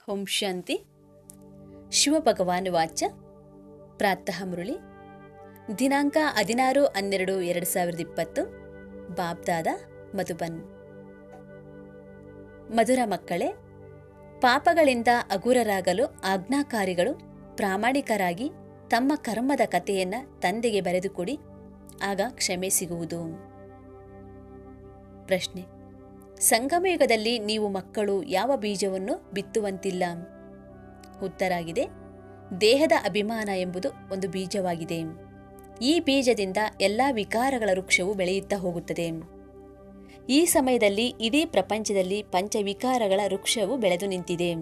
ಓಂ ಶಾಂತಿ. ಶಿವಭಗವಾನ್ ವಾಚ. ಪ್ರಾತಃ ಮುರಳಿ. ದಿನಾಂಕ 16/12/2020. ಬಾಬ್ದಾದ ಮಧುಬನ್. ಮಧುರ ಮಕ್ಕಳೇ, ಪಾಪಗಳಿಂದ ಅಗುರರಾಗಲು ಆಜ್ಞಾಕಾರಿಗಳು ಪ್ರಾಮಾಣಿಕರಾಗಿ ತಮ್ಮ ಕರ್ಮದ ಕಥೆಯನ್ನು ತಂದೆಗೆ ಬರೆದುಕೊಡಿ, ಆಗ ಕ್ಷಮೆ ಸಿಗುವುದು. ಪ್ರಶ್ನೆ: ಸಂಗಮಯುಗದಲ್ಲಿ ನೀವು ಮಕ್ಕಳು ಯಾವ ಬೀಜವನ್ನು ಬಿತ್ತುವಂತಿಲ್ಲ? ಉತ್ತರಾಗಿದೆ, ದೇಹದ ಅಭಿಮಾನ ಎಂಬುದು ಒಂದು ಬೀಜವಾಗಿದೆ. ಈ ಬೀಜದಿಂದ ಎಲ್ಲ ವಿಕಾರಗಳ ವೃಕ್ಷವು ಬೆಳೆಯುತ್ತಾ ಹೋಗುತ್ತದೆ. ಈ ಸಮಯದಲ್ಲಿ ಇಡೀ ಪ್ರಪಂಚದಲ್ಲಿ ಪಂಚವಿಕಾರಗಳ ವೃಕ್ಷವು ಬೆಳೆದು ನಿಂತಿದೆ.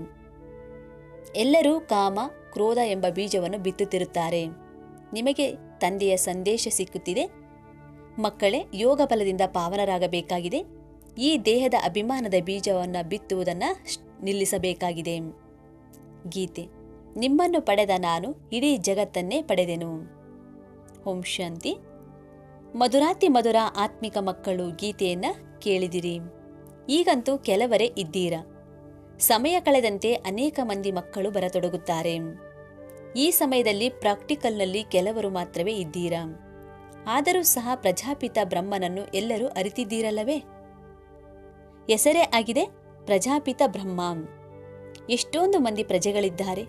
ಎಲ್ಲರೂ ಕಾಮ, ಕ್ರೋಧ ಎಂಬ ಬೀಜವನ್ನು ಬಿತ್ತುತ್ತಿರುತ್ತಾರೆ. ನಿಮಗೆ ತಂದೆಯ ಸಂದೇಶ ಸಿಕ್ಕುತ್ತಿದೆ. ಮಕ್ಕಳೇ, ಯೋಗ ಬಲದಿಂದ ಪಾವನರಾಗಬೇಕಾಗಿದೆ. ಈ ದೇಹದ ಅಭಿಮಾನದ ಬೀಜವನ್ನು ಬಿತ್ತುವುದನ್ನು ನಿಲ್ಲಿಸಬೇಕಾಗಿದೆ. ಗೀತೆ: ನಿಮ್ಮನ್ನು ಪಡೆದ ನಾನು ಇಡೀ ಜಗತ್ತನ್ನೇ ಪಡೆದೆನು. ಓಂ ಶಾಂತಿ. ಮಧುರಾತಿ ಮಧುರ ಆತ್ಮಿಕ ಮಕ್ಕಳು, ಗೀತೆಯನ್ನು ಕೇಳಿದಿರಿ. ಈಗಂತೂ ಕೆಲವರೇ ಇದ್ದೀರಾ. ಸಮಯ ಕಳೆದಂತೆ ಅನೇಕ ಮಂದಿ ಮಕ್ಕಳು ಬರತೊಡಗುತ್ತಾರೆ. ಈ ಸಮಯದಲ್ಲಿ ಪ್ರಾಕ್ಟಿಕಲ್ನಲ್ಲಿ ಕೆಲವರು ಮಾತ್ರವೇ ಇದ್ದೀರಾ. ಆದರೂ ಸಹ ಪ್ರಜಾಪಿತ ಬ್ರಹ್ಮನನ್ನು ಎಲ್ಲರೂ ಅರಿತಿದ್ದೀರಲ್ಲವೇ? ಹೆಸರೇ ಆಗಿದೆ ಪ್ರಜಾಪಿತ ಬ್ರಹ್ಮ. ಎಷ್ಟೊಂದು ಮಂದಿ ಪ್ರಜೆಗಳಿದ್ದಾರೆ.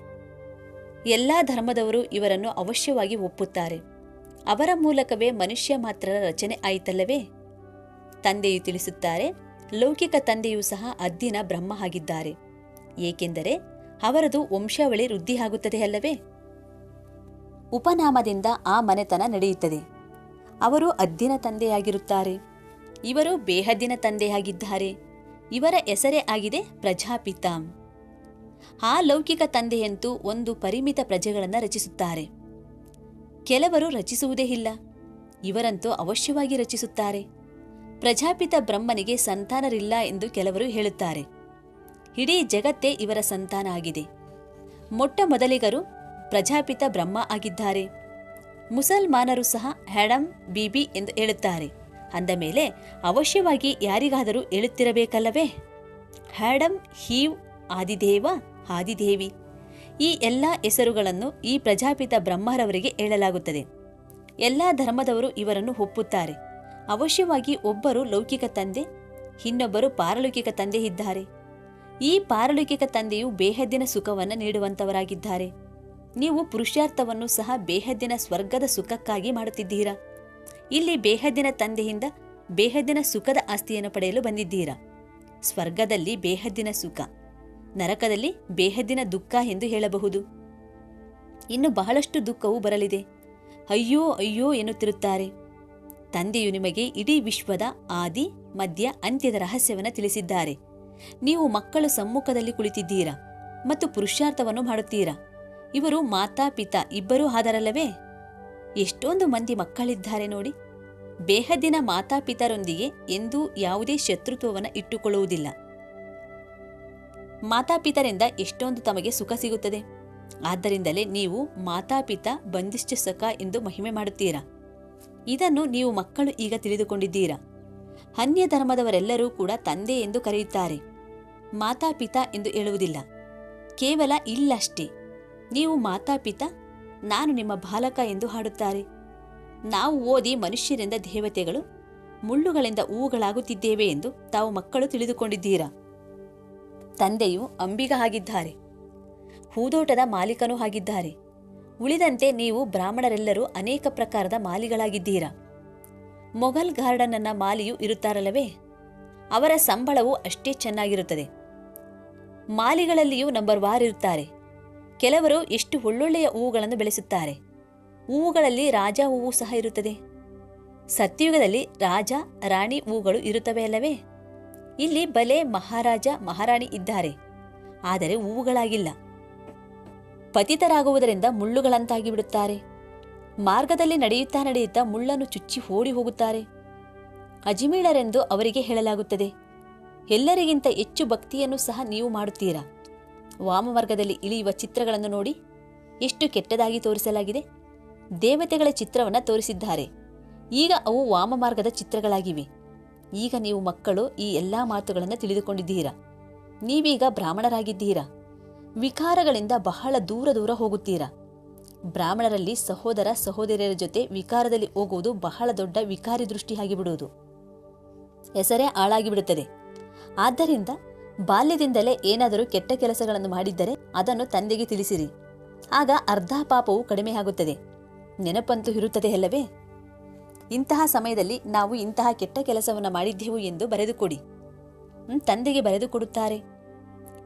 ಎಲ್ಲ ಧರ್ಮದವರು ಇವರನ್ನು ಅವಶ್ಯವಾಗಿ ಒಪ್ಪುತ್ತಾರೆ. ಅವರ ಮೂಲಕವೇ ಮನುಷ್ಯ ಮಾತ್ರರ ರಚನೆ ಆಯಿತಲ್ಲವೇ? ತಂದೆಯು ತಿಳಿಸುತ್ತಾರೆ, ಲೌಕಿಕ ತಂದೆಯೂ ಸಹ ಅದ್ದಿನ ಬ್ರಹ್ಮ ಆಗಿದ್ದಾರೆ. ಏಕೆಂದರೆ ಅವರದು ವಂಶಾವಳಿ ವೃದ್ಧಿಯಾಗುತ್ತದೆ ಅಲ್ಲವೇ? ಉಪನಾಮದಿಂದ ಆ ಮನೆತನ ನಡೆಯುತ್ತದೆ. ಅವರು ಅದ್ದಿನ ತಂದೆಯಾಗಿರುತ್ತಾರೆ. ಇವರು ಬೇಹದ್ದಿನ ತಂದೆಯಾಗಿದ್ದಾರೆ. ಇವರ ಹೆಸರೇ ಆಗಿದೆ ಪ್ರಜಾಪಿತ. ಆ ಲೌಕಿಕ ತಂದೆಯಂತೂ ಒಂದು ಪರಿಮಿತ ಪ್ರಜೆಗಳನ್ನು ರಚಿಸುತ್ತಾರೆ. ಕೆಲವರು ರಚಿಸುವುದೇ ಇಲ್ಲ. ಇವರಂತೂ ಅವಶ್ಯವಾಗಿ ರಚಿಸುತ್ತಾರೆ. ಪ್ರಜಾಪಿತ ಬ್ರಹ್ಮನಿಗೆ ಸಂತಾನರಿಲ್ಲ ಎಂದು ಕೆಲವರು ಹೇಳುತ್ತಾರೆ. ಇಡೀ ಜಗತ್ತೇ ಇವರ ಸಂತಾನ ಆಗಿದೆ. ಮೊಟ್ಟ ಮೊದಲಿಗರು ಪ್ರಜಾಪಿತ ಬ್ರಹ್ಮ ಆಗಿದ್ದಾರೆ. ಮುಸಲ್ಮಾನರು ಸಹ ಹ್ಯಾಡಮ್ ಬೀಬಿ ಎಂದು ಹೇಳುತ್ತಾರೆ. ಅಂದ ಮೇಲೆ ಅವಶ್ಯವಾಗಿ ಯಾರಿಗಾದರೂ ಹೇಳುತ್ತಿರಬೇಕಲ್ಲವೇ? ಹ್ಯಾಡಮ್, ಹೀವ್, ಆದಿದೇವ, ಆದಿದೇವಿ, ಈ ಎಲ್ಲ ಹೆಸರುಗಳನ್ನು ಈ ಪ್ರಜಾಪಿತ ಬ್ರಹ್ಮರವರಿಗೆ ಹೇಳಲಾಗುತ್ತದೆ. ಎಲ್ಲ ಧರ್ಮದವರು ಇವರನ್ನು ಒಪ್ಪುತ್ತಾರೆ. ಅವಶ್ಯವಾಗಿ ಒಬ್ಬರು ಲೌಕಿಕ ತಂದೆ, ಇನ್ನೊಬ್ಬರು ಪಾರಲೌಕಿಕ ತಂದೆ ಇದ್ದಾರೆ. ಈ ಪಾರಲೌಕಿಕ ತಂದೆಯು ಬೇಹದ್ದಿನ ಸುಖವನ್ನು ನೀಡುವಂತವರಾಗಿದ್ದಾರೆ. ನೀವು ಪುರುಷಾರ್ಥವನ್ನು ಸಹ ಬೇಹದ್ದಿನ ಸ್ವರ್ಗದ ಸುಖಕ್ಕಾಗಿ ಮಾಡುತ್ತಿದ್ದೀರಾ. ಇಲ್ಲಿ ಬೇಹದ್ದಿನ ತಂದೆಯಿಂದ ಬೇಹದ್ದಿನ ಸುಖದ ಆಸ್ತಿಯನ್ನು ಪಡೆಯಲು ಬಂದಿದ್ದೀರಾ. ಸ್ವರ್ಗದಲ್ಲಿ ಬೇಹದ್ದಿನ ಸುಖ, ನರಕದಲ್ಲಿ ಬೇಹದ್ದಿನ ದುಃಖ ಎಂದು ಹೇಳಬಹುದು. ಇನ್ನು ಬಹಳಷ್ಟು ದುಃಖವೂ ಬರಲಿದೆ. ಅಯ್ಯೋ ಅಯ್ಯೋ ಎನ್ನುತ್ತಿರುತ್ತಾರೆ. ತಂದೆಯು ನಿಮಗೆ ಇಡೀ ವಿಶ್ವದ ಆದಿ, ಮಧ್ಯ, ಅಂತ್ಯದ ರಹಸ್ಯವನ್ನು ತಿಳಿಸಿದ್ದಾರೆ. ನೀವು ಮಕ್ಕಳು ಸಮ್ಮುಖದಲ್ಲಿ ಕುಳಿತಿದ್ದೀರಾ ಮತ್ತು ಪುರುಷಾರ್ಥವನ್ನು ಮಾಡುತ್ತೀರಾ. ಇವರು ಮಾತಾ ಪಿತಾ ಇಬ್ಬರೂ ಆದರಲ್ಲವೇ? ಎಷ್ಟೊಂದು ಮಂದಿ ಮಕ್ಕಳಿದ್ದಾರೆ ನೋಡಿ. ಬೇಹದ್ದಿನ ಮಾತಾಪಿತರೊಂದಿಗೆ ಎಂದೂ ಯಾವುದೇ ಶತ್ರುತ್ವವನ್ನು ಇಟ್ಟುಕೊಳ್ಳುವುದಿಲ್ಲ. ಮಾತಾಪಿತರಿಂದ ಎಷ್ಟೊಂದು ತಮಗೆ ಸುಖ ಸಿಗುತ್ತದೆ. ಆದ್ದರಿಂದಲೇ ನೀವು ಮಾತಾಪಿತ ಬಂಧಿಷ್ಠ ಸುಖ ಎಂದು ಮಹಿಮೆ ಮಾಡುತ್ತೀರಾ. ಇದನ್ನು ನೀವು ಮಕ್ಕಳು ಈಗ ತಿಳಿದುಕೊಂಡಿದ್ದೀರಾ. ಅನ್ಯ ಧರ್ಮದವರೆಲ್ಲರೂ ಕೂಡ ತಂದೆ ಎಂದು ಕರೆಯುತ್ತಾರೆ. ಮಾತಾಪಿತ ಎಂದು ಹೇಳುವುದಿಲ್ಲ. ಕೇವಲ ಇಲ್ಲಷ್ಟೇ. ನೀವು ಮಾತಾಪಿತ, ನಾನು ನಿಮ್ಮ ಬಾಲಕ ಎಂದು ಹಾಡುತ್ತಾರೆ. ನಾವು ಓದಿ ಮನುಷ್ಯರಿಂದ ದೇವತೆಗಳು, ಮುಳ್ಳುಗಳಿಂದ ಹೂವುಗಳಾಗುತ್ತಿದ್ದೇವೆ ಎಂದು ತಾವು ಮಕ್ಕಳು ತಿಳಿದುಕೊಂಡಿದ್ದೀರಾ. ತಂದೆಯು ಅಂಬಿಗ ಆಗಿದ್ದಾರೆ. ಹೂದೋಟದ ಮಾಲೀಕನೂ ಆಗಿದ್ದಾರೆ. ಉಳಿದಂತೆ ನೀವು ಬ್ರಾಹ್ಮಣರೆಲ್ಲರೂ ಅನೇಕ ಪ್ರಕಾರದ ಮಾಲಿಗಳಾಗಿದ್ದೀರಾ. ಮೊಘಲ್ ಗಾರ್ಡನ್ನ ಮಾಲಿಯೂ ಇರುತ್ತಾರಲ್ಲವೇ? ಅವರ ಸಂಬಳವೂ ಅಷ್ಟೇ ಚೆನ್ನಾಗಿರುತ್ತದೆ. ಮಾಲಿಗಳಲ್ಲಿಯೂ ನಂಬರ್ ವಾರ್ ಇರುತ್ತಾರೆ. ಕೆಲವರು ಎಷ್ಟು ಒಳ್ಳೊಳ್ಳೆಯ ಹೂವುಗಳನ್ನು ಬೆಳೆಸುತ್ತಾರೆ. ಹೂವುಗಳಲ್ಲಿ ರಾಜ ಹೂವು ಸಹ ಇರುತ್ತದೆ. ಸತ್ಯಯುಗದಲ್ಲಿ ರಾಜ, ರಾಣಿ ಹೂವುಗಳು ಇರುತ್ತವೆ ಅಲ್ಲವೇ? ಇಲ್ಲಿ ಬಲೆ ಮಹಾರಾಜ, ಮಹಾರಾಣಿ ಇದ್ದಾರೆ. ಆದರೆ ಹೂವುಗಳಾಗಿಲ್ಲ. ಪತಿತರಾಗುವುದರಿಂದ ಮುಳ್ಳುಗಳಂತಾಗಿ ಬಿಡುತ್ತಾರೆ. ಮಾರ್ಗದಲ್ಲಿ ನಡೆಯುತ್ತಾ ಮುಳ್ಳನ್ನು ಚುಚ್ಚಿ ಓಡಿ ಹೋಗುತ್ತಾರೆ. ಅಜ್ಮೀಳರೆಂದು ಅವರಿಗೆ ಹೇಳಲಾಗುತ್ತದೆ. ಎಲ್ಲರಿಗಿಂತ ಹೆಚ್ಚು ಭಕ್ತಿಯನ್ನು ಸಹ ನೀವು ಮಾಡುತ್ತೀರಾ. ವಾಮಮಾರ್ಗದಲ್ಲಿ ಇಳಿಯುವ ಚಿತ್ರಗಳನ್ನು ನೋಡಿ, ಎಷ್ಟು ಕೆಟ್ಟದಾಗಿ ತೋರಿಸಲಾಗಿದೆ. ದೇವತೆಗಳ ಚಿತ್ರವನ್ನು ತೋರಿಸಿದ್ದಾರೆ. ಈಗ ಅವು ವಾಮಮಾರ್ಗದ ಚಿತ್ರಗಳಾಗಿವೆ. ಈಗ ನೀವು ಮಕ್ಕಳು ಈ ಎಲ್ಲ ಮಾತುಗಳನ್ನು ತಿಳಿದುಕೊಂಡಿದ್ದೀರಾ. ನೀವೀಗ ಬ್ರಾಹ್ಮಣರಾಗಿದ್ದೀರಾ. ವಿಕಾರಗಳಿಂದ ಬಹಳ ದೂರ ದೂರ ಹೋಗುತ್ತೀರಾ. ಬ್ರಾಹ್ಮಣರಲ್ಲಿ ಸಹೋದರ ಸಹೋದರಿಯರ ಜೊತೆ ವಿಕಾರದಲ್ಲಿ ಹೋಗುವುದು ಬಹಳ ದೊಡ್ಡ ವಿಕಾರಿ ದೃಷ್ಟಿಯಾಗಿ ಬಿಡುವುದು, ಹೆಸರೇ ಹಾಳಾಗಿಬಿಡುತ್ತದೆ. ಆದ್ದರಿಂದ ಬಾಲ್ಯದಿಂದಲೇ ಏನಾದರೂ ಕೆಟ್ಟ ಕೆಲಸಗಳನ್ನು ಮಾಡಿದ್ದರೆ ಅದನ್ನು ತಂದೆಗೆ ತಿಳಿಸಿರಿ. ಆಗ ಅರ್ಧ ಪಾಪವು ಕಡಿಮೆಯಾಗುತ್ತದೆ. ನೆನಪಂತೂ ಇರುತ್ತದೆ ಅಲ್ಲವೇ? ಇಂತಹ ಸಮಯದಲ್ಲಿ ನಾವು ಇಂತಹ ಕೆಟ್ಟ ಕೆಲಸವನ್ನು ಮಾಡಿದ್ದೆವು ಎಂದು ಬರೆದುಕೊಡಿ. ತಂದೆಗೆ ಬರೆದುಕೊಡುತ್ತಾರೆ.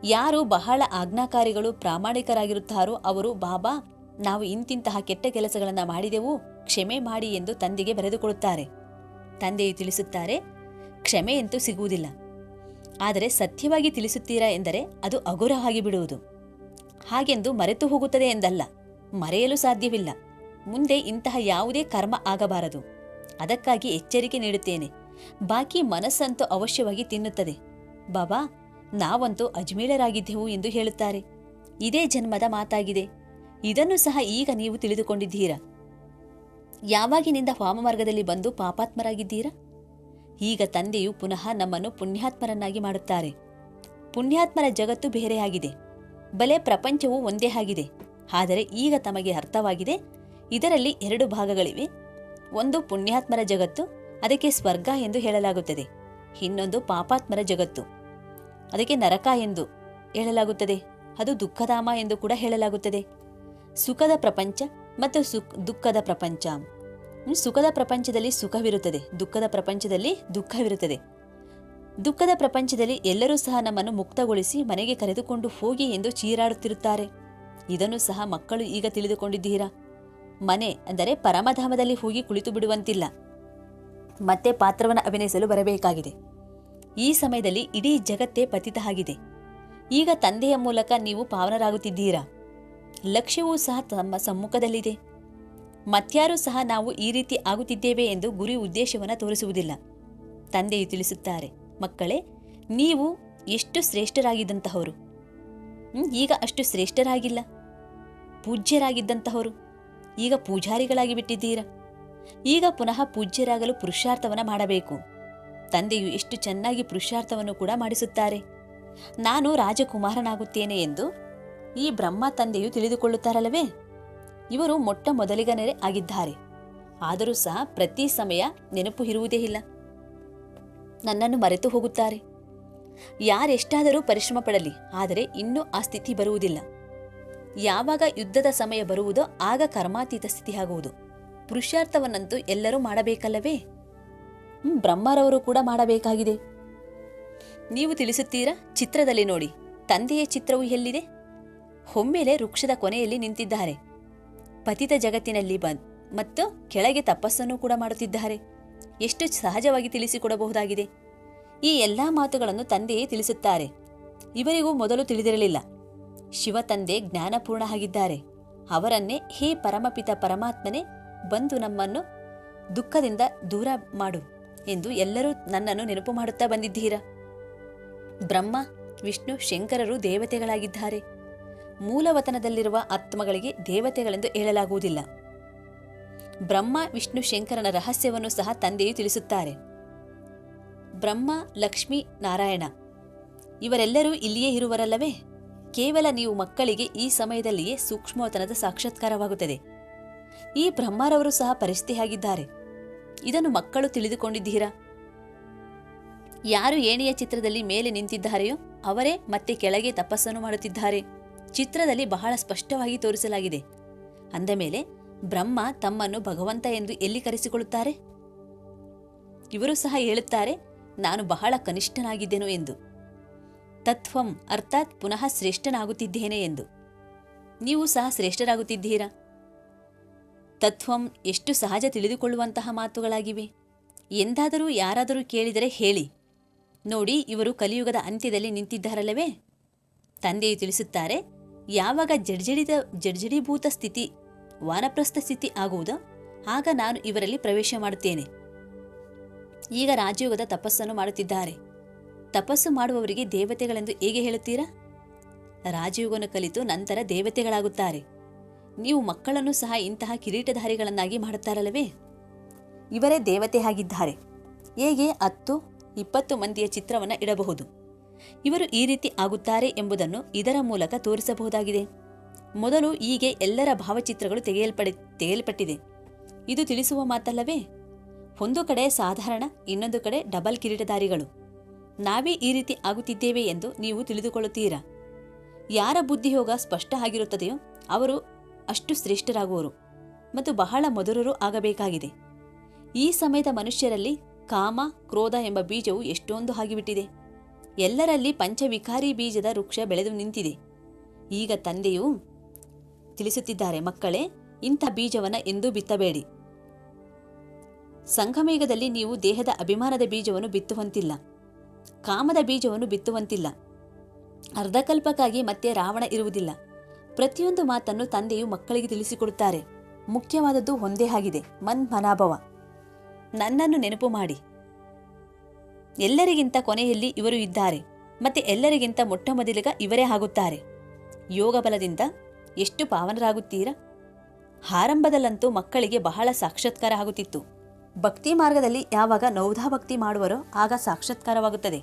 ಯಾರು ಬಹಳ ಆಜ್ಞಾಕಾರಿಗಳು ಪ್ರಾಮಾಣಿಕರಾಗಿರುತ್ತಾರೋ ಅವರು, ಬಾಬಾ ನಾವು ಇಂತಿಂತಹ ಕೆಟ್ಟ ಕೆಲಸಗಳನ್ನು ಮಾಡಿದೆವು, ಕ್ಷಮೆ ಮಾಡಿ ಎಂದು ತಂದೆಗೆ ಬರೆದುಕೊಡುತ್ತಾರೆ. ತಂದೆಯು ತಿಳಿಸುತ್ತಾರೆ, ಕ್ಷಮೆಯಂತೂ ಸಿಗುವುದಿಲ್ಲ. ಆದರೆ ಸತ್ಯವಾಗಿ ತಿಳಿಸುತ್ತೀರಾ ಎಂದರೆ ಅದು ಹಗುರವಾಗಿ ಬಿಡುವುದು. ಹಾಗೆಂದು ಮರೆತು ಹೋಗುತ್ತದೆ ಎಂದಲ್ಲ, ಮರೆಯಲು ಸಾಧ್ಯವಿಲ್ಲ. ಮುಂದೆ ಇಂತಹ ಯಾವುದೇ ಕರ್ಮ ಆಗಬಾರದು. ಅದಕ್ಕಾಗಿ ಎಚ್ಚರಿಕೆ ನೀಡುತ್ತೇನೆ. ಬಾಕಿ ಮನಸ್ಸಂತೂ ಅವಶ್ಯವಾಗಿ ತಿನ್ನುತ್ತದೆ. ಬಾಬಾ ನಾವಂತೂ ಅಜ್ಮೀಳರಾಗಿದ್ದೆವು ಎಂದು ಹೇಳುತ್ತಾರೆ. ಇದೇ ಜನ್ಮದ ಮಾತಾಗಿದೆ. ಇದನ್ನು ಸಹ ಈಗ ನೀವು ತಿಳಿದುಕೊಂಡಿದ್ದೀರಾ. ಯಾವಾಗಿನಿಂದ ವಾಮಮಾರ್ಗದಲ್ಲಿ ಬಂದು ಪಾಪಾತ್ಮರಾಗಿದ್ದೀರಾ? ಈಗ ತಂದೆಯು ಪುನಃ ನಮ್ಮನ್ನು ಪುಣ್ಯಾತ್ಮರನ್ನಾಗಿ ಮಾಡುತ್ತಾರೆ. ಪುಣ್ಯಾತ್ಮರ ಜಗತ್ತು ಬೇರೆಯಾಗಿದೆ, ಬಲೆ ಪ್ರಪಂಚವು ಒಂದೇ ಆಗಿದೆ. ಆದರೆ ಈಗ ತಮಗೆ ಅರ್ಥವಾಗಿದೆ, ಇದರಲ್ಲಿ 2 ಭಾಗಗಳಿವೆ. ಒಂದು ಪುಣ್ಯಾತ್ಮರ ಜಗತ್ತು, ಅದಕ್ಕೆ ಸ್ವರ್ಗ ಎಂದು ಹೇಳಲಾಗುತ್ತದೆ. ಇನ್ನೊಂದು ಪಾಪಾತ್ಮರ ಜಗತ್ತು, ಅದಕ್ಕೆ ನರಕ ಎಂದು ಹೇಳಲಾಗುತ್ತದೆ. ಅದು ದುಃಖಧಾಮ ಎಂದು ಕೂಡ ಹೇಳಲಾಗುತ್ತದೆ. ಸುಖದ ಪ್ರಪಂಚ ಮತ್ತು ದುಃಖದ ಪ್ರಪಂಚ. ಸುಖದ ಪ್ರಪಂಚದಲ್ಲಿ ಸುಖವಿರುತ್ತದೆ, ದುಃಖದ ಪ್ರಪಂಚದಲ್ಲಿ ದುಃಖವಿರುತ್ತದೆ. ದುಃಖದ ಪ್ರಪಂಚದಲ್ಲಿ ಎಲ್ಲರೂ ಸಹ ನಮ್ಮನ್ನು ಮುಕ್ತಗೊಳಿಸಿ ಮನೆಗೆ ಕರೆದುಕೊಂಡು ಹೋಗಿ ಎಂದು ಚೀರಾಡುತ್ತಿರುತ್ತಾರೆ. ಇದನ್ನು ಸಹ ಮಕ್ಕಳು ಈಗ ತಿಳಿದುಕೊಂಡಿದ್ದೀರಾ. ಮನೆ ಅಂದರೆ ಪರಮಧಾಮದಲ್ಲಿ ಹೋಗಿ ಕುಳಿತು ಬಿಡುವಂತಿಲ್ಲ, ಮತ್ತೆ ಪಾತ್ರವನ್ನು ಅಭಿನಯಿಸಲು ಬರಬೇಕಾಗಿದೆ. ಈ ಸಮಯದಲ್ಲಿ ಇಡೀ ಜಗತ್ತೇ ಪತಿತ ಆಗಿದೆ. ಈಗ ತಂದೆಯ ಮೂಲಕ ನೀವು ಪಾವನರಾಗುತ್ತಿದ್ದೀರಾ. ಲಕ್ಷ್ಯವೂ ಸಹ ತಮ್ಮ ಸಮ್ಮುಖದಲ್ಲಿದೆ. ಮತ್ಯಾರೂ ಸಹ ನಾವು ಈ ರೀತಿ ಆಗುತ್ತಿದ್ದೇವೆ ಎಂದು ಗುರಿ ಉದ್ದೇಶವನ್ನು ತೋರಿಸುವುದಿಲ್ಲ. ತಂದೆಯು ತಿಳಿಸುತ್ತಾರೆ, ಮಕ್ಕಳೇ ನೀವು ಎಷ್ಟು ಶ್ರೇಷ್ಠರಾಗಿದ್ದಂತಹವರು, ಈಗ ಅಷ್ಟು ಶ್ರೇಷ್ಠರಾಗಿಲ್ಲ. ಪೂಜ್ಯರಾಗಿದ್ದಂತಹವರು ಈಗ ಪೂಜಾರಿಗಳಾಗಿ ಬಿಟ್ಟಿದ್ದೀರಾ. ಈಗ ಪುನಃ ಪೂಜ್ಯರಾಗಲು ಪುರುಷಾರ್ಥವನ್ನು ಮಾಡಬೇಕು. ತಂದೆಯು ಎಷ್ಟು ಚೆನ್ನಾಗಿ ಪುರುಷಾರ್ಥವನ್ನು ಕೂಡ ಮಾಡಿಸುತ್ತಾರೆ. ನಾನು ರಾಜಕುಮಾರನಾಗುತ್ತೇನೆ ಎಂದು ಈ ಬ್ರಹ್ಮ ತಂದೆಯು ತಿಳಿದುಕೊಳ್ಳುತ್ತಾರಲ್ಲವೇ? ಇವರು ಮೊಟ್ಟ ಮೊದಲಿಗನೇ ಆಗಿದ್ದಾರೆ. ಆದರೂ ಸಹ ಪ್ರತಿ ಸಮಯ ನೆನಪು ಇರುವುದೇ ಇಲ್ಲ. ನನ್ನನ್ನು ಮರೆತು ಹೋಗುತ್ತಾರೆ. ಯಾರೆಷ್ಟಾದರೂ ಪರಿಶ್ರಮ ಪಡಲಿ, ಆದರೆ ಇನ್ನೂ ಆ ಸ್ಥಿತಿ ಬರುವುದಿಲ್ಲ. ಯಾವಾಗ ಯುದ್ಧದ ಸಮಯ ಬರುವುದೋ ಆಗ ಕರ್ಮಾತೀತ ಸ್ಥಿತಿ ಆಗುವುದು. ಪುರುಷಾರ್ಥವನ್ನಂತೂ ಎಲ್ಲರೂ ಮಾಡಬೇಕಲ್ಲವೇ? ಬ್ರಹ್ಮರವರು ಕೂಡ ಮಾಡಬೇಕಾಗಿದೆ. ನೀವು ತಿಳಿಸುತ್ತೀರಾ? ಚಿತ್ರದಲ್ಲಿ ನೋಡಿ, ತಂದೆಯ ಚಿತ್ರವು ಎಲ್ಲಿದೆ? ಒಮ್ಮೆಲೆ ವೃಕ್ಷದ ಕೊನೆಯಲ್ಲಿ ನಿಂತಿದ್ದಾರೆ. ಪತಿತ ಜಗತ್ತಿನಲ್ಲಿ ಮತ್ತು ಕೆಳಗೆ ತಪಸ್ಸನ್ನು ಕೂಡ ಮಾಡುತ್ತಿದ್ದಾರೆ. ಎಷ್ಟು ಸಹಜವಾಗಿ ತಿಳಿಸಿಕೊಡಬಹುದಾಗಿದೆ. ಈ ಎಲ್ಲ ಮಾತುಗಳನ್ನು ತಂದೆಯೇ ತಿಳಿಸುತ್ತಾರೆ. ಇವರಿಗೂ ಮೊದಲು ತಿಳಿದಿರಲಿಲ್ಲ. ಶಿವ ತಂದೆ ಜ್ಞಾನಪೂರ್ಣ ಆಗಿದ್ದಾರೆ. ಅವರನ್ನೇ, ಹೇ ಪರಮಪಿತ ಪರಮಾತ್ಮನೇ, ಬಂದು ನಮ್ಮನ್ನು ದುಃಖದಿಂದ ದೂರ ಮಾಡು ಎಂದು ಎಲ್ಲರೂ ನನ್ನನ್ನು ನೆನಪು ಮಾಡುತ್ತಾ ಬಂದಿದ್ದೀರಾ. ಬ್ರಹ್ಮ, ವಿಷ್ಣು, ಶಂಕರರು ದೇವತೆಗಳಾಗಿದ್ದಾರೆ. ಮೂಲವತನದಲ್ಲಿರುವ ಆತ್ಮಗಳಿಗೆ ದೇವತೆಗಳೆಂದು ಹೇಳಲಾಗುವುದಿಲ್ಲ. ಬ್ರಹ್ಮ, ವಿಷ್ಣು, ಶಂಕರನ ರಹಸ್ಯವನ್ನು ಸಹ ತಂದೆಯು ತಿಳಿಸುತ್ತಾರೆ. ಬ್ರಹ್ಮ, ಲಕ್ಷ್ಮೀ, ನಾರಾಯಣ ಇವರೆಲ್ಲರೂ ಇಲ್ಲಿಯೇ ಇರುವರಲ್ಲವೇ? ಕೇವಲ ನೀವು ಮಕ್ಕಳಿಗೆ ಈ ಸಮಯದಲ್ಲಿಯೇ ಸೂಕ್ಷ್ಮವತನದ ಸಾಕ್ಷಾತ್ಕಾರವಾಗುತ್ತದೆ. ಈ ಬ್ರಹ್ಮರವರು ಸಹ ಪರಿಸ್ಥಿತಿಯಾಗಿದ್ದಾರೆ. ಇದನ್ನು ಮಕ್ಕಳು ತಿಳಿದುಕೊಂಡಿದ್ದೀರಾ? ಯಾರು ಏಣಿಯ ಚಿತ್ರದಲ್ಲಿ ಮೇಲೆ ನಿಂತಿದ್ದಾರೆಯೋ ಅವರೇ ಮತ್ತೆ ಕೆಳಗೆ ತಪಸ್ಸನ್ನು ಮಾಡುತ್ತಿದ್ದಾರೆ. ಚಿತ್ರದಲ್ಲಿ ಬಹಳ ಸ್ಪಷ್ಟವಾಗಿ ತೋರಿಸಲಾಗಿದೆ. ಅಂದ ಮೇಲೆ ಬ್ರಹ್ಮ ತಮ್ಮನ್ನು ಭಗವಂತ ಎಂದು ಎಲ್ಲಿ ಕರೆಸಿಕೊಳ್ಳುತ್ತಾರೆ? ಇವರು ಸಹ ಹೇಳುತ್ತಾರೆ, ನಾನು ಬಹಳ ಕನಿಷ್ಠನಾಗಿದ್ದೆನು ಎಂದು. ತತ್ವಂ ಅರ್ಥಾತ್ ಪುನಃ ಶ್ರೇಷ್ಠನಾಗುತ್ತಿದ್ದೇನೆ ಎಂದು. ನೀವು ಸಹ ಶ್ರೇಷ್ಠರಾಗುತ್ತಿದ್ದೀರಾ. ತತ್ವಂ ಎಷ್ಟು ಸಹಜ ತಿಳಿದುಕೊಳ್ಳುವಂತಹ ಮಾತುಗಳಾಗಿವೆ. ಎಂದಾದರೂ ಯಾರಾದರೂ ಕೇಳಿದರೆ ಹೇಳಿ ನೋಡಿ, ಇವರು ಕಲಿಯುಗದ ಅಂತ್ಯದಲ್ಲಿ ನಿಂತಿದ್ದಾರಲ್ಲವೇ? ತಂದೆಯು ತಿಳಿಸುತ್ತಾರೆ, ಯಾವಾಗ ಜಡ್ಜಡೀಭೂತ ಸ್ಥಿತಿ, ವಾನಪ್ರಸ್ಥ ಸ್ಥಿತಿ ಆಗುವುದೋ ಆಗ ನಾನು ಇವರಲ್ಲಿ ಪ್ರವೇಶ ಮಾಡುತ್ತೇನೆ. ಈಗ ರಾಜಯೋಗದ ತಪಸ್ಸನ್ನು ಮಾಡುತ್ತಿದ್ದಾರೆ. ತಪಸ್ಸು ಮಾಡುವವರಿಗೆ ದೇವತೆಗಳೆಂದು ಹೇಗೆ ಹೇಳುತ್ತೀರಾ? ರಾಜಯೋಗವನ್ನು ಕಲಿತು ನಂತರ ದೇವತೆಗಳಾಗುತ್ತಾರೆ. ನೀವು ಮಕ್ಕಳನ್ನು ಸಹ ಇಂತಹ ಕಿರೀಟಧಾರಿಗಳನ್ನಾಗಿ ಮಾಡುತ್ತಾರಲ್ಲವೇ? ಇವರೇ ದೇವತೆ ಆಗಿದ್ದಾರೆ. ಹೇಗೆ 10-20 ಮಂದಿಯ ಚಿತ್ರವನ್ನು ಇಡಬಹುದು. ಇವರು ಈ ರೀತಿ ಆಗುತ್ತಾರೆ ಎಂಬುದನ್ನು ಇದರ ಮೂಲಕ ತೋರಿಸಬಹುದಾಗಿದೆ. ಮೊದಲು ಹೀಗೆ ಎಲ್ಲರ ಭಾವಚಿತ್ರಗಳು ತೆಗೆಯಲ್ಪಟ್ಟಿದೆ. ಇದು ತಿಳಿಸುವ ಮಾತಲ್ಲವೇ? ಒಂದು ಕಡೆ ಸಾಧಾರಣ, ಇನ್ನೊಂದು ಕಡೆ ಡಬಲ್ ಕಿರೀಟಧಾರಿಗಳು. ನಾವೇ ಈ ರೀತಿ ಆಗುತ್ತಿದ್ದೇವೆ ಎಂದು ನೀವು ತಿಳಿದುಕೊಳ್ಳುತ್ತೀರಾ? ಯಾರ ಬುದ್ಧಿಯೋಗ ಸ್ಪಷ್ಟ ಆಗಿರುತ್ತದೆಯೋ ಅವರು ಅಷ್ಟು ಶ್ರೇಷ್ಠರಾಗುವರು ಮತ್ತು ಬಹಳ ಮಧುರರೂ ಆಗಬೇಕಾಗಿದೆ. ಈ ಸಮಯದ ಮನುಷ್ಯರಲ್ಲಿ ಕಾಮ, ಕ್ರೋಧ ಎಂಬ ಬೀಜವು ಎಷ್ಟೊಂದು ಆಗಿಬಿಟ್ಟಿದೆ. ಎಲ್ಲರಲ್ಲಿ ಪಂಚವಿಕಾರಿ ಬೀಜದ ವೃಕ್ಷ ಬೆಳೆದು ನಿಂತಿದೆ. ಈಗ ತಂದೆಯು ತಿಳಿಸುತ್ತಿದ್ದಾರೆ, ಮಕ್ಕಳೇ, ಇಂಥ ಬೀಜವನ್ನು ಎಂದೂ ಬಿತ್ತಬೇಡಿ. ಸಂಗಮೇಗದಲ್ಲಿ ನೀವು ದೇಹದ ಅಭಿಮಾನದ ಬೀಜವನ್ನು ಬಿತ್ತುವಂತಿಲ್ಲ, ಕಾಮದ ಬೀಜವನ್ನು ಬಿತ್ತುವಂತಿಲ್ಲ. ಅರ್ಧಕಲ್ಪಕ್ಕಾಗಿ ಮತ್ತೆ ರಾವಣ ಇರುವುದಿಲ್ಲ. ಪ್ರತಿಯೊಂದು ಮಾತನ್ನು ತಂದೆಯು ಮಕ್ಕಳಿಗೆ ತಿಳಿಸಿಕೊಡುತ್ತಾರೆ. ಮುಖ್ಯವಾದದ್ದು ಒಂದೇ ಆಗಿದೆ, ಮನ್ಮನಾಭವ, ನನ್ನನ್ನು ನೆನಪು ಮಾಡಿ. ಎಲ್ಲರಿಗಿಂತ ಕೊನೆಯಲ್ಲಿ ಇವರು ಇದ್ದಾರೆ, ಮತ್ತೆ ಎಲ್ಲರಿಗಿಂತ ಮೊಟ್ಟ ಮೊದಲಿಗ ಇವರೇ ಆಗುತ್ತಾರೆ. ಯೋಗ ಬಲದಿಂದ ಎಷ್ಟು ಪಾವನರಾಗುತ್ತೀರಾ? ಆರಂಭದಲ್ಲಂತೂ ಮಕ್ಕಳಿಗೆ ಬಹಳ ಸಾಕ್ಷಾತ್ಕಾರ ಆಗುತ್ತಿತ್ತು. ಭಕ್ತಿ ಮಾರ್ಗದಲ್ಲಿ ಯಾವಾಗ ನೌಧಾ ಭಕ್ತಿ ಮಾಡುವರೋ ಆಗ ಸಾಕ್ಷಾತ್ಕಾರವಾಗುತ್ತದೆ.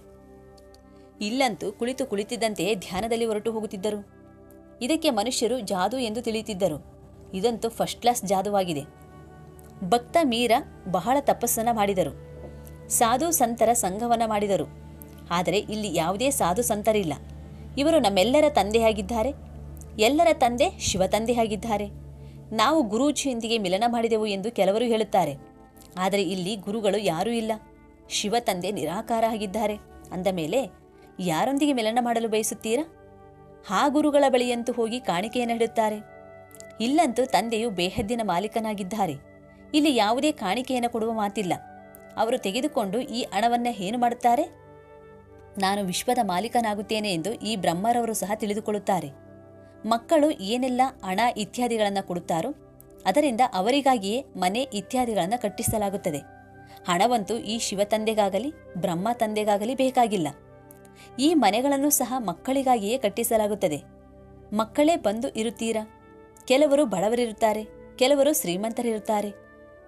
ಇಲ್ಲಂತೂ ಕುಳಿತಿದ್ದಂತೆಯೇ ಧ್ಯಾನದಲ್ಲಿ ಹೊರಟು ಹೋಗುತ್ತಿದ್ದರು. ಇದಕ್ಕೆ ಮನುಷ್ಯರು ಜಾದು ಎಂದು ತಿಳಿಯುತ್ತಿದ್ದರು. ಇದಂತೂ ಫಸ್ಟ್ ಕ್ಲಾಸ್ ಜಾದುವಾಗಿದೆ. ಭಕ್ತ ಮೀರ ಬಹಳ ತಪಸ್ಸನ್ನ ಮಾಡಿದರು, ಸಾಧು ಸಂತರ ಸಂಘವನ್ನ ಮಾಡಿದರು. ಆದರೆ ಇಲ್ಲಿ ಯಾವುದೇ ಸಾಧು ಸಂತರಿಲ್ಲ. ಇವರು ನಮ್ಮೆಲ್ಲರ ತಂದೆಯಾಗಿದ್ದಾರೆ. ಎಲ್ಲರ ತಂದೆ ಶಿವ ತಂದೆಯಾಗಿದ್ದಾರೆ. ನಾವು ಗುರೂಜಿಯೊಂದಿಗೆ ಮಿಲನ ಮಾಡಿದೆವು ಎಂದು ಕೆಲವರು ಹೇಳುತ್ತಾರೆ. ಆದರೆ ಇಲ್ಲಿ ಗುರುಗಳು ಯಾರೂ ಇಲ್ಲ. ಶಿವ ತಂದೆ ನಿರಾಕಾರ ಆಗಿದ್ದಾರೆ. ಅಂದ ಮೇಲೆ ಯಾರೊಂದಿಗೆ ಮಿಲನ ಮಾಡಲು ಬಯಸುತ್ತೀರಾ? ಆ ಗುರುಗಳ ಬಳಿಯಂತೂ ಹೋಗಿ ಕಾಣಿಕೆಯನ್ನು ಇಡುತ್ತಾರೆ. ಇಲ್ಲಂತೂ ತಂದೆಯು ಬೇಹದ್ದಿನ ಮಾಲೀಕನಾಗಿದ್ದಾರೆ. ಇಲ್ಲಿ ಯಾವುದೇ ಕಾಣಿಕೆಯನ್ನು ಕೊಡುವ ಮಾತಿಲ್ಲ. ಅವರು ತೆಗೆದುಕೊಂಡು ಈ ಹಣವನ್ನ ಏನು ಮಾಡುತ್ತಾರೆ? ನಾನು ವಿಶ್ವದ ಮಾಲೀಕನಾಗುತ್ತೇನೆ ಎಂದು ಈ ಬ್ರಹ್ಮರವರು ಸಹ ತಿಳಿದುಕೊಳ್ಳುತ್ತಾರೆ. ಮಕ್ಕಳು ಏನೆಲ್ಲ ಹಣ ಇತ್ಯಾದಿಗಳನ್ನು ಕೊಡುತ್ತಾರೋ ಅದರಿಂದ ಅವರಿಗಾಗಿಯೇ ಮನೆ ಇತ್ಯಾದಿಗಳನ್ನು ಕಟ್ಟಿಸಲಾಗುತ್ತದೆ. ಹಣವಂತೂ ಈ ಶಿವ ತಂದೆಗಾಗಲಿ ಬ್ರಹ್ಮ ತಂದೆಗಾಗಲಿ ಬೇಕಾಗಿಲ್ಲ. ಈ ಮನೆಗಳನ್ನು ಸಹ ಮಕ್ಕಳಿಗಾಗಿಯೇ ಕಟ್ಟಿಸಲಾಗುತ್ತದೆ. ಮಕ್ಕಳೇ ಬಂದು ಇರುತ್ತೀರಾ? ಕೆಲವರು ಬಡವರಿರುತ್ತಾರೆ, ಕೆಲವರು ಶ್ರೀಮಂತರಿರುತ್ತಾರೆ.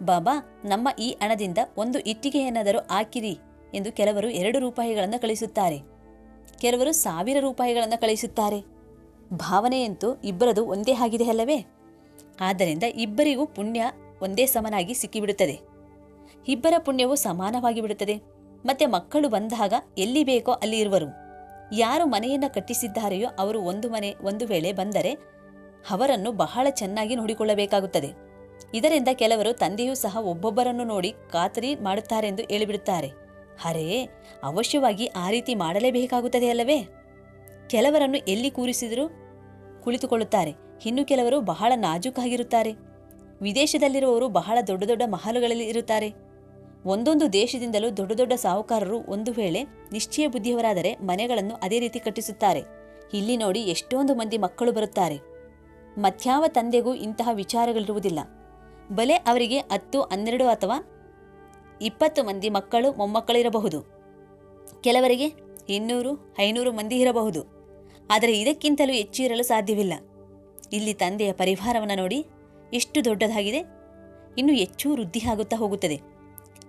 ಬಾಬಾ, ನಮ್ಮ ಈ ಹಣದಿಂದ ಒಂದು ಇಟ್ಟಿಗೆಯನ್ನಾದರೂ ಹಾಕಿರಿ ಎಂದು ಕೆಲವರು 2 ರೂಪಾಯಿಗಳನ್ನು ಕಳಿಸುತ್ತಾರೆ, ಕೆಲವರು 1000 ರೂಪಾಯಿಗಳನ್ನು ಕಳಿಸುತ್ತಾರೆ. ಭಾವನೆಯಂತೂ ಇಬ್ಬರದು ಒಂದೇ ಆಗಿದೆ ಅಲ್ಲವೇ? ಆದ್ದರಿಂದ ಇಬ್ಬರಿಗೂ ಪುಣ್ಯ ಒಂದೇ ಸಮನಾಗಿ ಸಿಕ್ಕಿಬಿಡುತ್ತದೆ. ಇಬ್ಬರ ಪುಣ್ಯವು ಸಮಾನವಾಗಿ ಬಿಡುತ್ತದೆ. ಮತ್ತೆ ಮಕ್ಕಳು ಬಂದಾಗ ಎಲ್ಲಿ ಬೇಕೋ ಅಲ್ಲಿ ಇರುವರು. ಯಾರು ಮನೆಯನ್ನು ಕಟ್ಟಿಸಿದ್ದಾರೆಯೋ ಅವರು ಒಂದು ವೇಳೆ ಬಂದರೆ ಅವರನ್ನು ಬಹಳ ಚೆನ್ನಾಗಿ ನೋಡಿಕೊಳ್ಳಬೇಕಾಗುತ್ತದೆ. ಇದರಿಂದ ಕೆಲವರು ತಂದೆಯೂ ಸಹ ಒಬ್ಬೊಬ್ಬರನ್ನು ನೋಡಿ ಖಾತರಿ ಮಾಡುತ್ತಾರೆಂದು ಹೇಳಿಬಿಡುತ್ತಾರೆ. ಅರೇ, ಅವಶ್ಯವಾಗಿ ಆ ರೀತಿ ಮಾಡಲೇಬೇಕಾಗುತ್ತದೆ ಅಲ್ಲವೇ? ಕೆಲವರನ್ನು ಎಲ್ಲಿ ಕೂರಿಸಿದರೂ ಕುಳಿತುಕೊಳ್ಳುತ್ತಾರೆ. ಇನ್ನು ಕೆಲವರು ಬಹಳ ನಾಜೂಕಾಗಿರುತ್ತಾರೆ. ವಿದೇಶದಲ್ಲಿರುವವರು ಬಹಳ ದೊಡ್ಡ ದೊಡ್ಡ ಮಹಲುಗಳಲ್ಲಿ ಇರುತ್ತಾರೆ. ಒಂದೊಂದು ದೇಶದಿಂದಲೂ ದೊಡ್ಡ ದೊಡ್ಡ ಸಾಹುಕಾರರು ಒಂದು ವೇಳೆ ನಿಶ್ಚಯ ಬುದ್ಧಿಯವರಾದರೆ ಮನೆಗಳನ್ನು ಅದೇ ರೀತಿ ಕಟ್ಟಿಸುತ್ತಾರೆ. ಇಲ್ಲಿ ನೋಡಿ, ಎಷ್ಟೊಂದು ಮಂದಿ ಮಕ್ಕಳು ಬರುತ್ತಾರೆ. ಮತ್ಯಾವ ತಂದೆಗೂ ಇಂತಹ ವಿಚಾರಗಳಿರುವುದಿಲ್ಲ. ಬಲೆ ಅವರಿಗೆ 10, 12 ಅಥವಾ 20 ಮಂದಿ ಮಕ್ಕಳು ಮೊಮ್ಮಕ್ಕಳಿರಬಹುದು. ಕೆಲವರಿಗೆ 200, 500 ಮಂದಿ ಇರಬಹುದು. ಆದರೆ ಇದಕ್ಕಿಂತಲೂ ಹೆಚ್ಚು ಇರಲು ಸಾಧ್ಯವಿಲ್ಲ. ಇಲ್ಲಿ ತಂದೆಯ ಪರಿವಾರವನ್ನು ನೋಡಿ ಎಷ್ಟು ದೊಡ್ಡದಾಗಿದೆ. ಇನ್ನು ಹೆಚ್ಚು ವೃದ್ಧಿ ಆಗುತ್ತಾ ಹೋಗುತ್ತದೆ.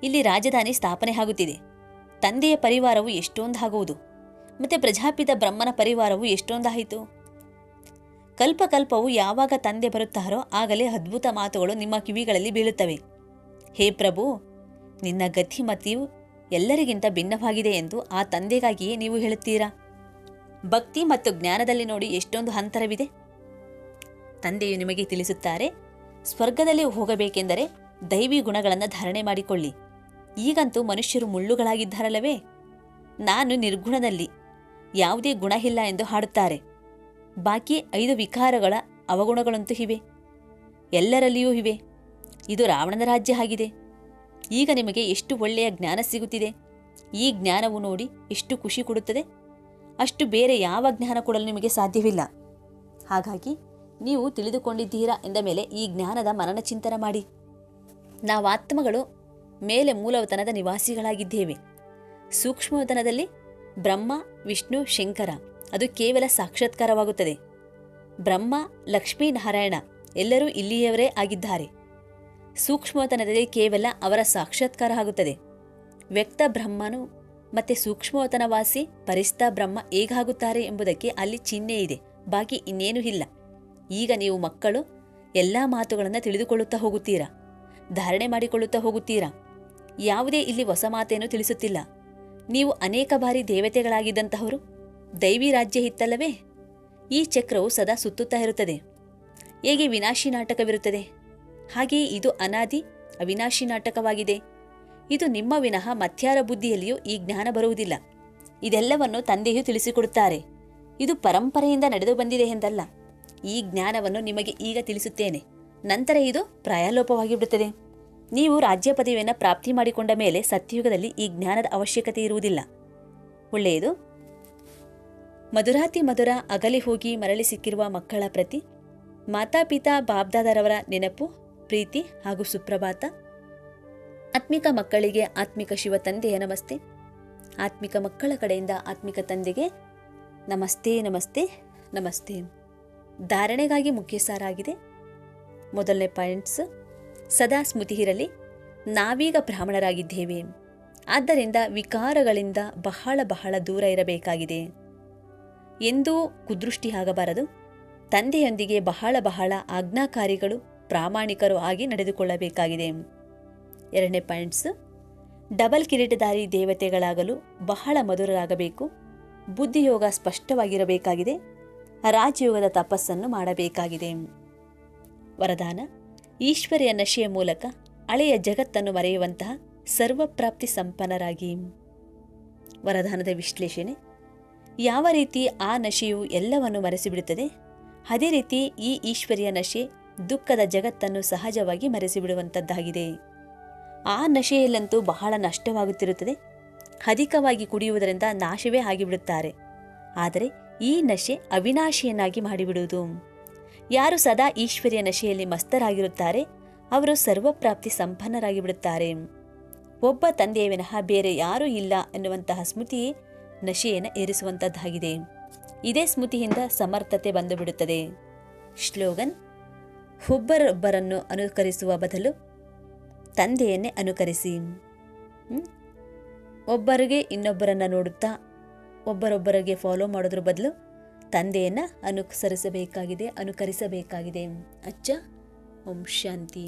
ಇಲ್ಲಿ ರಾಜಧಾನಿ ಸ್ಥಾಪನೆ ಆಗುತ್ತಿದೆ. ತಂದೆಯ ಪರಿವಾರವು ಎಷ್ಟೊಂದಾಗುವುದು. ಮತ್ತೆ ಪ್ರಜಾಪಿತ ಬ್ರಹ್ಮನ ಪರಿವಾರವು ಎಷ್ಟೊಂದಾಯಿತು. ಕಲ್ಪಕಲ್ಪವು ಯಾವಾಗ ತಂದೆ ಬರುತ್ತಾರೋ ಆಗಲೇ ಅದ್ಭುತ ಮಾತುಗಳು ನಿಮ್ಮ ಕಿವಿಗಳಲ್ಲಿ ಬೀಳುತ್ತವೆ. ಹೇ ಪ್ರಭು, ನಿನ್ನ ಗತಿಮತಿಯು ಎಲ್ಲರಿಗಿಂತ ಭಿನ್ನವಾಗಿದೆ ಎಂದು ಆ ತಂದೆಗಾಗಿಯೇ ನೀವು ಹೇಳುತ್ತೀರಾ? ಭಕ್ತಿ ಮತ್ತು ಜ್ಞಾನದಲ್ಲಿ ನೋಡಿ ಎಷ್ಟೊಂದು ಅಂತರವಿದೆ. ತಂದೆಯು ನಿಮಗೆ ತಿಳಿಸುತ್ತಾರೆ, ಸ್ವರ್ಗದಲ್ಲಿ ಹೋಗಬೇಕೆಂದರೆ ದೈವಿ ಗುಣಗಳನ್ನು ಧಾರಣೆ ಮಾಡಿಕೊಳ್ಳಿ. ಈಗಂತೂ ಮನುಷ್ಯರು ಮುಳ್ಳುಗಳಾಗಿದ್ದಾರಲ್ಲವೇ? ನಾನು ನಿರ್ಗುಣದಲ್ಲಿ ಯಾವುದೇ ಗುಣ ಇಲ್ಲ ಎಂದು ಹಾಡುತ್ತಾರೆ. ಬಾಕಿ 5 ವಿಕಾರಗಳ ಅವಗುಣಗಳಂತೂ ಇವೆ, ಎಲ್ಲರಲ್ಲಿಯೂ ಇವೆ. ಇದು ರಾವಣನ ರಾಜ್ಯ ಆಗಿದೆ. ಈಗ ನಿಮಗೆ ಎಷ್ಟು ಒಳ್ಳೆಯ ಜ್ಞಾನ ಸಿಗುತ್ತಿದೆ. ಈ ಜ್ಞಾನವು ನೋಡಿ ಎಷ್ಟು ಖುಷಿ ಕೊಡುತ್ತದೆ. ಅಷ್ಟು ಬೇರೆ ಯಾವ ಜ್ಞಾನ ಕೊಡಲು ನಿಮಗೆ ಸಾಧ್ಯವಿಲ್ಲ. ಹಾಗಾಗಿ ನೀವು ತಿಳಿದುಕೊಂಡಿದ್ದೀರಾ ಎಂದ ಮೇಲೆ ಈ ಜ್ಞಾನದ ಮನನ ಚಿಂತನ ಮಾಡಿ. ನಾವಾತ್ಮಗಳು ಮೇಲೆ ಮೂಲವತನದ ನಿವಾಸಿಗಳಾಗಿದ್ದೇವೆ. ಸೂಕ್ಷ್ಮವತನದಲ್ಲಿ ಬ್ರಹ್ಮ, ವಿಷ್ಣು, ಶಂಕರ ಅದು ಕೇವಲ ಸಾಕ್ಷಾತ್ಕಾರವಾಗುತ್ತದೆ. ಬ್ರಹ್ಮ, ಲಕ್ಷ್ಮೀನಾರಾಯಣ ಎಲ್ಲರೂ ಇಲ್ಲಿಯವರೇ ಆಗಿದ್ದಾರೆ. ಸೂಕ್ಷ್ಮವತನದಲ್ಲಿ ಕೇವಲ ಅವರ ಸಾಕ್ಷಾತ್ಕಾರ ಆಗುತ್ತದೆ. ವ್ಯಕ್ತ ಬ್ರಹ್ಮನು ಮತ್ತು ಸೂಕ್ಷ್ಮವತನವಾಸಿ ಪರಿಸ್ಥ ಬ್ರಹ್ಮ ಹೇಗಾಗುತ್ತಾರೆ ಎಂಬುದಕ್ಕೆ ಅಲ್ಲಿ ಚಿಹ್ನೆ ಇದೆ, ಬಾಕಿ ಇನ್ನೇನೂ ಇಲ್ಲ. ಈಗ ನೀವು ಮಕ್ಕಳು ಎಲ್ಲ ಮಾತುಗಳನ್ನು ತಿಳಿದುಕೊಳ್ಳುತ್ತಾ ಹೋಗುತ್ತೀರಾ, ಧಾರಣೆ ಮಾಡಿಕೊಳ್ಳುತ್ತಾ ಹೋಗುತ್ತೀರಾ. ಯಾವುದೇ ಇಲ್ಲಿ ಹೊಸ ಮಾತೇನೂ ತಿಳಿಸುತ್ತಿಲ್ಲ. ನೀವು ಅನೇಕ ಬಾರಿ ದೇವತೆಗಳಾಗಿದ್ದಂತಹವರು, ದೈವಿ ರಾಜ್ಯ ಇತ್ತಲ್ಲವೇ? ಈ ಚಕ್ರವು ಸದಾ ಸುತ್ತುತ್ತಾ ಇರುತ್ತದೆ. ಹೇಗೆ ವಿನಾಶಿ ನಾಟಕವಿರುತ್ತದೆ, ಹಾಗೆಯೇ ಇದು ಅನಾದಿ ಅವಿನಾಶಿ ನಾಟಕವಾಗಿದೆ. ಇದು ನಿಮ್ಮ ವಿನಃ ಮತ್ಯಾರ ಬುದ್ಧಿಯಲ್ಲಿಯೂ ಈ ಜ್ಞಾನ ಬರುವುದಿಲ್ಲ. ಇದೆಲ್ಲವನ್ನು ತಂದೆಯು ತಿಳಿಸಿಕೊಡುತ್ತಾರೆ. ಇದು ಪರಂಪರೆಯಿಂದ ನಡೆದು ಬಂದಿದೆ ಎಂದಲ್ಲ. ಈ ಜ್ಞಾನವನ್ನು ನಿಮಗೆ ಈಗ ತಿಳಿಸುತ್ತೇನೆ, ನಂತರ ಇದು ಪ್ರಾಯಲೋಪವಾಗಿ ಬಿಡುತ್ತದೆ. ನೀವು ರಾಜ್ಯ ಪದವಿಯನ್ನು ಪ್ರಾಪ್ತಿ ಮಾಡಿಕೊಂಡ ಮೇಲೆ ಸತ್ಯಯುಗದಲ್ಲಿ ಈ ಜ್ಞಾನದ ಅವಶ್ಯಕತೆ ಇರುವುದಿಲ್ಲ. ಒಳ್ಳೆಯದು. ಮಧುರಾತಿ ಮಧುರ ಅಗಲಿ ಹೋಗಿ ಮರಳಿ ಸಿಕ್ಕಿರುವ ಮಕ್ಕಳ ಪ್ರತಿ ಮಾತಾಪಿತಾ ಬಾಬ್ದಾದರವರ ನೆನಪು, ಪ್ರೀತಿ ಹಾಗೂ ಸುಪ್ರಭಾತ. ಆತ್ಮಿಕ ಮಕ್ಕಳಿಗೆ ಆತ್ಮಿಕ ಶಿವ ತಂದೆಯ ನಮಸ್ತೆ. ಆತ್ಮಿಕ ಮಕ್ಕಳ ಕಡೆಯಿಂದ ಆತ್ಮಿಕ ತಂದೆಗೆ ನಮಸ್ತೆ ನಮಸ್ತೆ ನಮಸ್ತೆ. ಧಾರಣೆಗಾಗಿ ಮುಖ್ಯ ಸಾರ ಆಗಿದೆ. ಮೊದಲನೇ ಪಾಯಿಂಟ್ಸ್, ಸದಾ ಸ್ಮೃತಿ ಇರಲಿ, ನಾವೀಗ ಬ್ರಾಹ್ಮಣರಾಗಿದ್ದೇವೆ. ಆದ್ದರಿಂದ ವಿಕಾರಗಳಿಂದ ಬಹಳ ಬಹಳ ದೂರ ಇರಬೇಕಾಗಿದೆ. ಎಂದೂ ಕುದೃಷ್ಟಿ ಆಗಬಾರದು. ತಂದೆಯೊಂದಿಗೆ ಬಹಳ ಬಹಳ ಆಜ್ಞಾಕಾರಿಗಳು, ಪ್ರಾಮಾಣಿಕರು ಆಗಿ ನಡೆದುಕೊಳ್ಳಬೇಕಾಗಿದೆ. ಎರಡನೇ ಪಾಯಿಂಟ್ಸ್, ಡಬಲ್ ಕಿರೀಟಧಾರಿ ದೇವತೆಗಳಾಗಲು ಬಹಳ ಮಧುರರಾಗಬೇಕು. ಬುದ್ಧಿಯೋಗ ಸ್ಪಷ್ಟವಾಗಿರಬೇಕಾಗಿದೆ. ರಾಜಯೋಗದ ತಪಸ್ಸನ್ನು ಮಾಡಬೇಕಾಗಿದೆ. ವರದಾನ, ಈಶ್ವರ್ಯ ನಶೆಯ ಮೂಲಕ ಹಳೆಯ ಜಗತ್ತನ್ನು ಮರೆಯುವಂತಹ ಸರ್ವಪ್ರಾಪ್ತಿ ಸಂಪನ್ನರಾಗಿ. ವರದಾನದ ವಿಶ್ಲೇಷಣೆ, ಯಾವ ರೀತಿ ಆ ನಶೆಯು ಎಲ್ಲವನ್ನು ಮರೆಸಿಬಿಡುತ್ತದೆ, ಅದೇ ರೀತಿ ಈ ಈಶ್ವರ್ಯ ನಶೆ ದುಃಖದ ಜಗತ್ತನ್ನು ಸಹಜವಾಗಿ ಮರೆಸಿಬಿಡುವಂಥದ್ದಾಗಿದೆ. ಆ ನಶೆಯಲ್ಲಂತೂ ಬಹಳ ನಷ್ಟವಾಗುತ್ತಿರುತ್ತದೆ. ಅಧಿಕವಾಗಿ ಕುಡಿಯುವುದರಿಂದ ನಾಶವೇ ಆಗಿಬಿಡುತ್ತಾರೆ. ಆದರೆ ಈ ನಶೆ ಅವಿನಾಶಿಯನ್ನಾಗಿ ಮಾಡಿಬಿಡುವುದು. ಯಾರು ಸದಾ ಈಶ್ವರ್ಯ ನಶೆಯಲ್ಲಿ ಮಸ್ತರಾಗಿರುತ್ತಾರೆ ಅವರು ಸರ್ವಪ್ರಾಪ್ತಿ ಸಂಪನ್ನರಾಗಿ ಬಿಡುತ್ತಾರೆ. ಒಬ್ಬ ತಂದೆಯ ವಿನಃ ಬೇರೆ ಯಾರೂ ಇಲ್ಲ ಎನ್ನುವಂತಹ ಸ್ಮೃತಿಯೇ ನಶೆಯನ್ನು ಏರಿಸುವಂಥದ್ದಾಗಿದೆ. ಇದೇ ಸ್ಮೃತಿಯಿಂದ ಸಮರ್ಥತೆ ಬಂದು ಬಿಡುತ್ತದೆ. ಶ್ಲೋಗನ್, ಒಬ್ಬರೊಬ್ಬರನ್ನು ಅನುಕರಿಸುವ ಬದಲು ತಂದೆಯನ್ನೇ ಅನುಕರಿಸಿ. ಒಬ್ಬರಿಗೆ ಇನ್ನೊಬ್ಬರನ್ನು ನೋಡುತ್ತಾ ಒಬ್ಬರೊಬ್ಬರಿಗೆ ಫಾಲೋ ಮಾಡೋದ್ರ ಬದಲು ತಂದೆಯನ್ನು ಅನುಸರಿಸಬೇಕಾಗಿದೆ, ಅನುಕರಿಸಬೇಕಾಗಿದೆ. ಅಚ್ಚ. ಓಂ ಶಾಂತಿ.